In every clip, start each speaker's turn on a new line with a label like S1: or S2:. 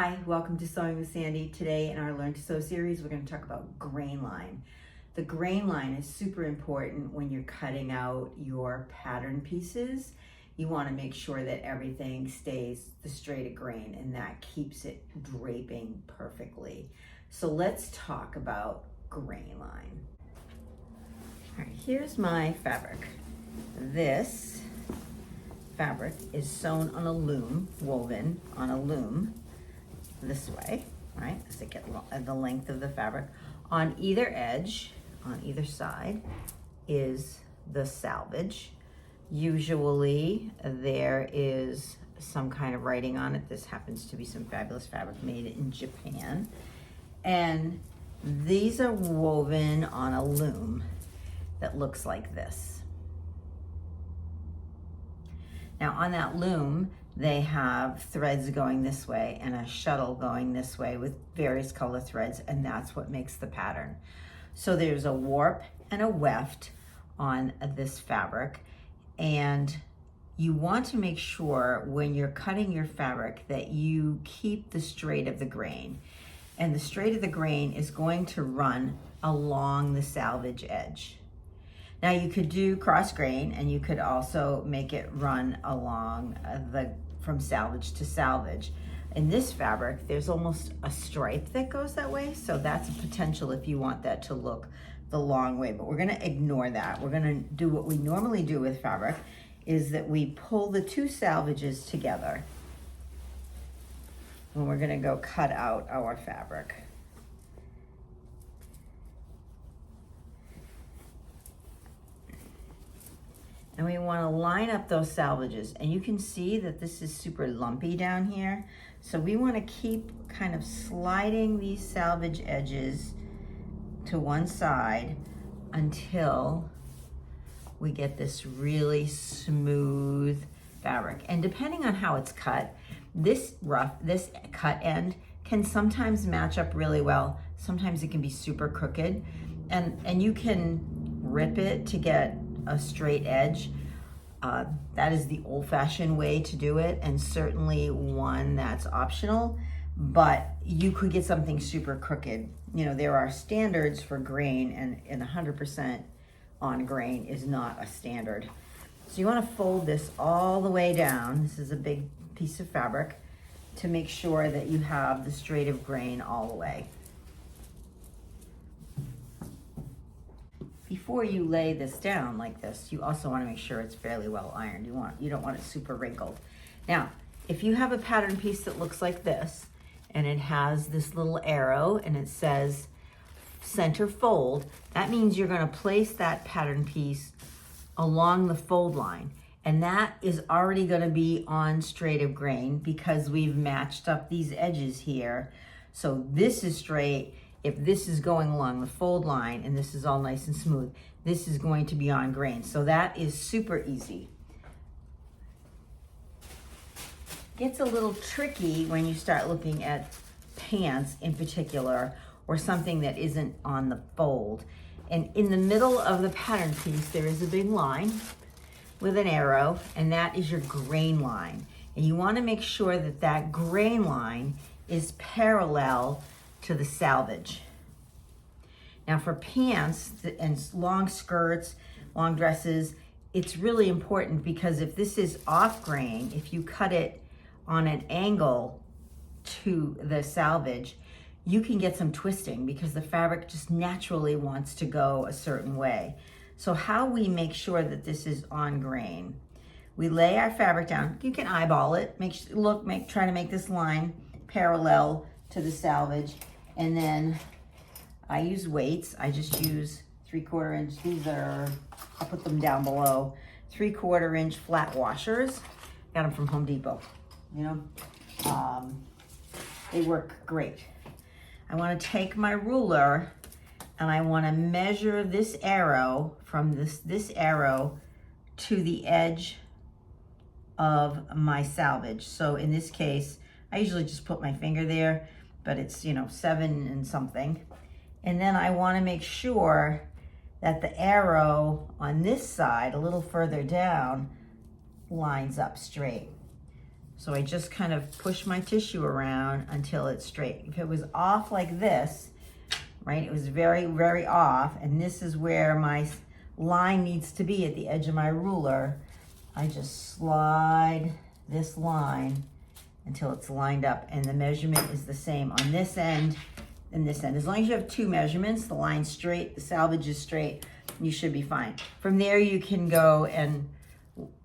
S1: Hi, welcome to Sewing with Sandy. Today in our Learn to Sew series, we're going to talk about grain line. The grain line is super important when you're cutting out your pattern pieces. You want to make sure that everything stays the straight of grain, and that keeps it draping perfectly. So let's talk about grain line. All right, here's my fabric. This fabric is sewn on a loom, woven on a loom this way, right? As I get the length of the fabric. On either edge, on either side, is the selvage. Usually there is some kind of writing on it. This happens to be some fabulous fabric made in Japan. And these are woven on a loom that looks like this. Now on that loom, they have threads going this way and a shuttle going this way with various color threads, and that's what makes the pattern. So there's a warp and a weft on this fabric, and you want to make sure when you're cutting your fabric that you keep the straight of the grain. And the straight of the grain is going to run along the selvage edge. Now you could do cross grain, and you could also make it run along from selvage to selvage. In this fabric, there's almost a stripe that goes that way, so that's a potential if you want that to look the long way, but we're gonna ignore that. We're gonna do what we normally do with fabric, is that we pull the two selvages together, and we're gonna go cut out our fabric. And we want to line up those selvages, and you can see that this is super lumpy down here, so we want to keep kind of sliding these selvage edges to one side until we get this really smooth fabric. And depending on how it's cut, this cut end can sometimes match up really well. Sometimes it can be super crooked, and you can rip it to get a straight edge. That is the old-fashioned way to do it, and certainly one that's optional, but you could get something super crooked. You know, there are standards for grain, and 100% on grain is not a standard. So you want to fold this all the way down. This is a big piece of fabric, to make sure that you have the straight of grain all the way. Before you lay this down like this, you also want to make sure it's fairly well ironed. You don't want it super wrinkled. Now, if you have a pattern piece that looks like this, and it has this little arrow and it says center fold, that means you're going to place that pattern piece along the fold line. And that is already going to be on straight of grain because we've matched up these edges here. So this is straight. If this is going along the fold line and this is all nice and smooth, this is going to be on grain. So that is super easy. Gets a little tricky when you start looking at pants in particular, or something that isn't on the fold. And in the middle of the pattern piece, there is a big line with an arrow, and that is your grain line. And you want to make sure that that grain line is parallel to the selvage. Now for pants and long skirts, long dresses, it's really important because if this is off grain, if you cut it on an angle to the selvage, you can get some twisting because the fabric just naturally wants to go a certain way. So how we make sure that this is on grain, we lay our fabric down. You can eyeball it, try to make this line parallel to the selvage. And then I use weights. I just use 3/4 inch. I'll put them down below. 3/4 inch flat washers. Got them from Home Depot. You know, they work great. I want to take my ruler and I want to measure this arrow from this arrow to the edge of my selvage. So in this case, I usually just put my finger there, but it's, 7 and something. And then I want to make sure that the arrow on this side, a little further down, lines up straight. So I just kind of push my tissue around until it's straight. If it was off like this, right, it was very, very off, and this is where my line needs to be at the edge of my ruler, I just slide this line until it's lined up, and the measurement is the same on this end and this end. As long as you have two measurements, the line's straight, the salvage is straight, you should be fine. From there, you can go and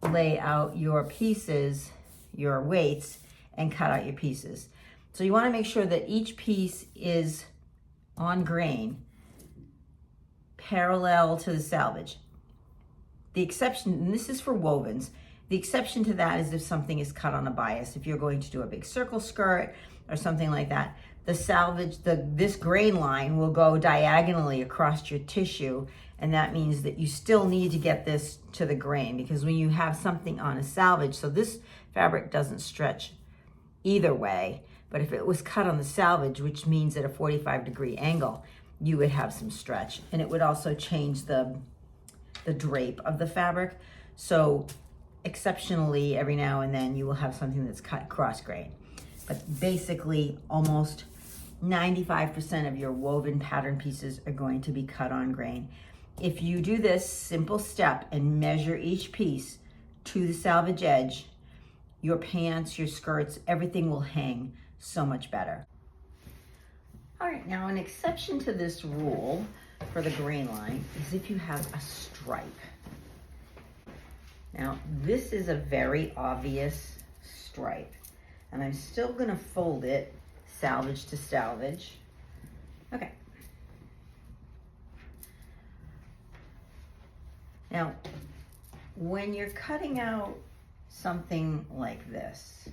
S1: lay out your pieces, your weights, and cut out your pieces. So you want to make sure that each piece is on grain, parallel to the salvage. The exception, and this is for wovens, the exception to that is if something is cut on a bias. If you're going to do a big circle skirt or something like that, the salvage, this grain line will go diagonally across your tissue, and that means that you still need to get this to the grain, because when you have something on a salvage, so this fabric doesn't stretch either way, but if it was cut on the salvage, which means at a 45-degree angle, you would have some stretch, and it would also change the drape of the fabric. So exceptionally, every now and then, you will have something that's cut cross grain. But basically, almost 95% of your woven pattern pieces are going to be cut on grain. If you do this simple step and measure each piece to the salvage edge, your pants, your skirts, everything will hang so much better. All right, now an exception to this rule for the grain line is if you have a stripe. Now, this is a very obvious stripe, and I'm still gonna fold it salvage to salvage. Okay. Now, when you're cutting out something like this,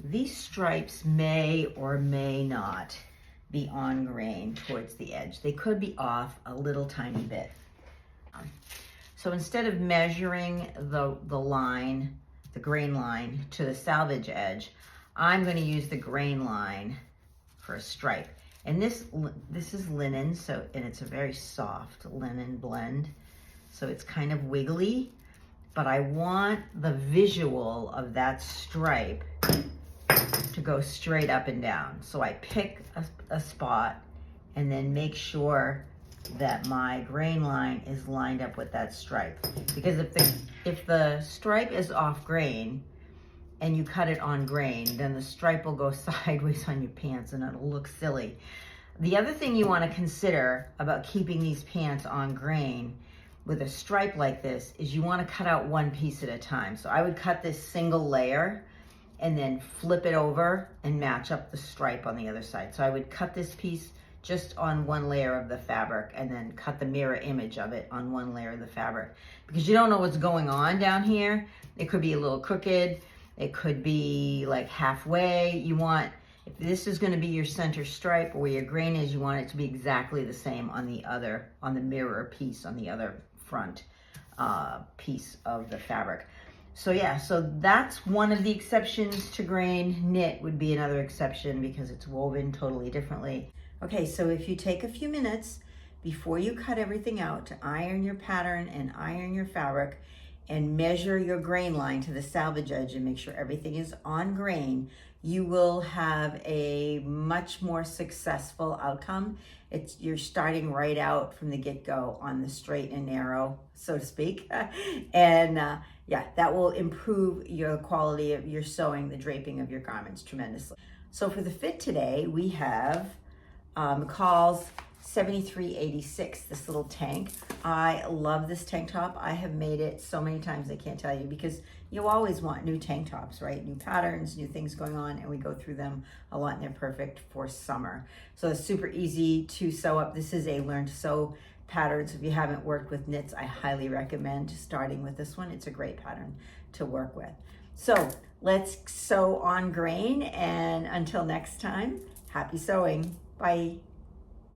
S1: these stripes may or may not be on grain towards the edge. They could be off a little tiny bit. So instead of measuring the line, the grain line to the salvage edge, I'm going to use the grain line for a stripe. And this is linen, so, and it's a very soft linen blend, so it's kind of wiggly, but I want the visual of that stripe to go straight up and down. So I pick a spot and then make sure that my grain line is lined up with that stripe. Because if the stripe is off grain and you cut it on grain, then the stripe will go sideways on your pants and it'll look silly. The other thing you want to consider about keeping these pants on grain with a stripe like this is you want to cut out one piece at a time. So I would cut this single layer and then flip it over and match up the stripe on the other side. So I would cut this piece just on one layer of the fabric and then cut the mirror image of it on one layer of the fabric. Because you don't know what's going on down here. It could be a little crooked. It could be like halfway. You want, if this is gonna be your center stripe or where your grain is, you want it to be exactly the same on the mirror piece, on the other front piece of the fabric. So yeah, so that's one of the exceptions to grain. Knit would be another exception because it's woven totally differently. Okay, so if you take a few minutes before you cut everything out to iron your pattern and iron your fabric and measure your grain line to the salvage edge and make sure everything is on grain, you will have a much more successful outcome. You're starting right out from the get-go on the straight and narrow, so to speak. And yeah, that will improve your quality of your sewing, the draping of your garments tremendously. So for the fit today, we have MCCALL'S 7386, this little tank. I love this tank top. I have made it so many times I can't tell you, because you always want new tank tops, right? New patterns, new things going on, and we go through them a lot, and they're perfect for summer. So it's super easy to sew up. This is a learn to sew pattern, so if you haven't worked with knits, I highly recommend starting with this one. It's a great pattern to work with. So let's sew on grain, and until next time, happy sewing. Bye.